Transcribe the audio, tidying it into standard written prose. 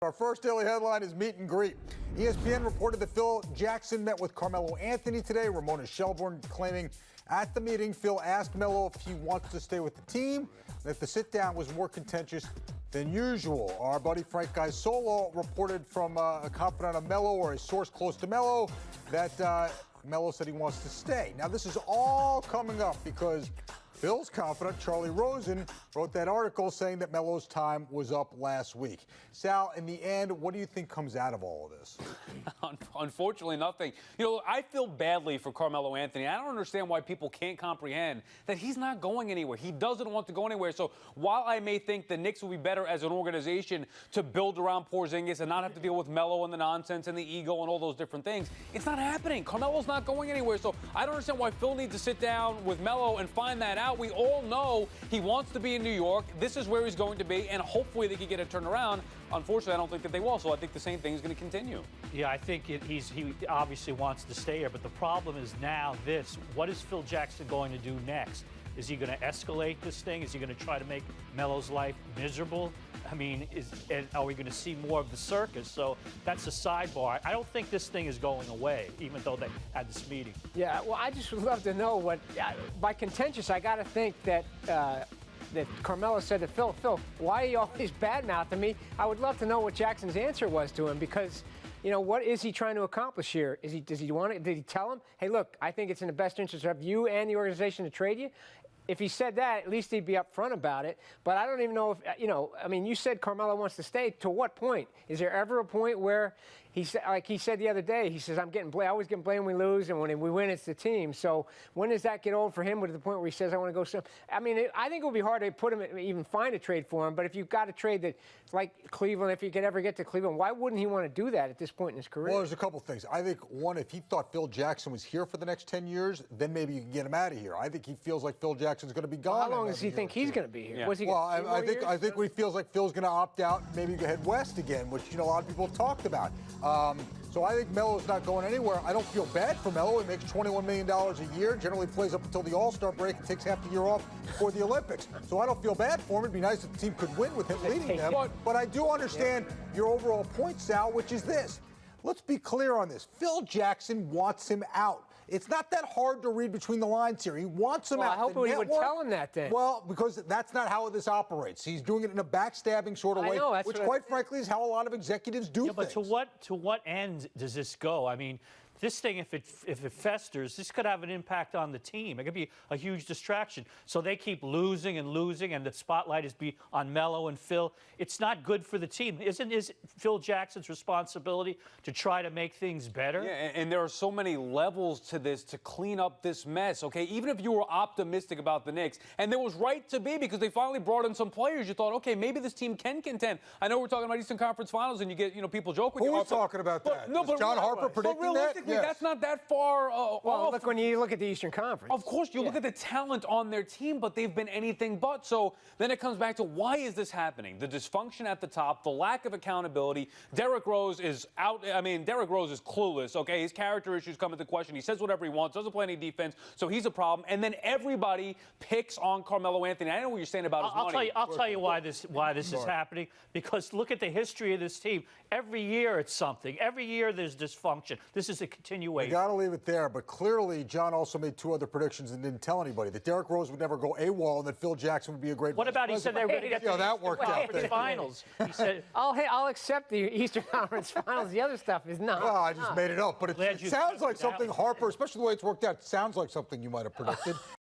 Our first daily headline is meet and greet. ESPN reported that Phil Jackson met with Carmelo Anthony today. Ramona Shelburne claiming at the meeting, Phil asked Melo if he wants to stay with the team, that the sit-down was more contentious than usual. Our buddy Frank Gaisolo reported from a confidant of Melo or a source close to Melo that Melo said he wants to stay. Now, this is all coming up because Phil's confidant, Charlie Rosen, wrote that article saying that Melo's time was up last week. Sal, in the end, what do you think comes out of all of this? Unfortunately, nothing. You know, I feel badly for Carmelo Anthony. I don't understand why people can't comprehend that he's not going anywhere. He doesn't want to go anywhere. So while I may think the Knicks will be better as an organization to build around Porzingis and not have to deal with Melo and the nonsense and the ego and all those different things, it's not happening. Carmelo's not going anywhere. So I don't understand why Phil needs to sit down with Melo and find that out. We all know he wants to be in New York. This is where he's going to be, and hopefully they can get it turned around. Unfortunately, I don't think that they will, so I think the same thing is going to continue. Yeah, I think he obviously wants to stay here, but the problem is now this. What is Phil Jackson going to do next? Is he going to escalate this thing? Is he going to try to make Melo's life miserable? I mean, are we going to see more of the circus? So that's a sidebar. I don't think this thing is going away, even though they had this meeting. Yeah, well, I just would love to know what, by contentious, I got to think that that Carmelo said to Phil, why are you always bad-mouthing me? I would love to know what Jackson's answer was to him because, you know, what is he trying to accomplish here? Does he want it? Did he tell him, hey, look, I think it's in the best interest of you and the organization to trade you? If he said that, at least he'd be upfront about it. But I don't even know if, you know, I mean, you said Carmelo wants to stay. To what point? Is there ever a point where he said, like he said the other day, he says, I always get blamed when we lose, and when we win, it's the team. So when does that get old for him to the point where he says, I want to go? I mean, I think it would be hard to put him, even find a trade for him. But if you've got a trade that's like Cleveland, if you could ever get to Cleveland, why wouldn't he want to do that at this point in his career? Well, there's a couple things. I think, one, if he thought Phil Jackson was here for the next 10 years, then maybe you can get him out of here. I think he feels like Phil Jackson's going to be gone. How long does he think he's going to be here? Yeah. Well, I think he feels like Phil's going to opt out, maybe head west again, which, you know, a lot of people have talked about. So I think Melo's not going anywhere. I don't feel bad for Melo. He makes $21 million a year, generally plays up until the All-Star break and takes half the year off before the Olympics. So I don't feel bad for him. It'd be nice if the team could win with him leading them. But I do understand your overall point, Sal, which is this. Let's be clear on this. Phil Jackson wants him out. It's not that hard to read between the lines here. He wants him out. I hope he would tell him that then. Well, because that's not how this operates. He's doing it in a backstabbing sort of way, which quite frankly is how a lot of executives do things. But to what end does this go? I mean, this thing, if it festers, this could have an impact on the team. It could be a huge distraction. So they keep losing and losing, and the spotlight is on Melo and Phil. It's not good for the team. Is Phil Jackson's responsibility to try to make things better? Yeah, and there are so many levels to this to clean up this mess, okay? Even if you were optimistic about the Knicks, and there was right to be because they finally brought in some players, you thought, okay, maybe this team can contend. I know we're talking about Eastern Conference Finals, and you get, you know, people joke with you. Who was talking about that? Was John Harper predicting that? Yes. That's not that far off. Well, look, when you look at the Eastern Conference. Of course, you look at the talent on their team, but they've been anything but. So then it comes back to why is this happening? The dysfunction at the top, the lack of accountability. Derrick Rose is out. I mean, Derrick Rose is clueless, okay? His character issues come into question. He says whatever he wants, doesn't play any defense, so he's a problem. And then everybody picks on Carmelo Anthony. I know what you're saying about his money. I'll tell you why this is happening. Because look at the history of this team. Every year it's something. Every year there's dysfunction. This is a continuation. You got to leave it there, but clearly John also made two other predictions and didn't tell anybody that Derrick Rose would never go AWOL and that Phil Jackson would be a great. What about he said they were going to get that worked out the finals? He said, I'll accept the Eastern Conference Finals. The other stuff is not. Well, I just made it up, but it sounds like something Harper, especially the way it's worked out, sounds like something you might have predicted.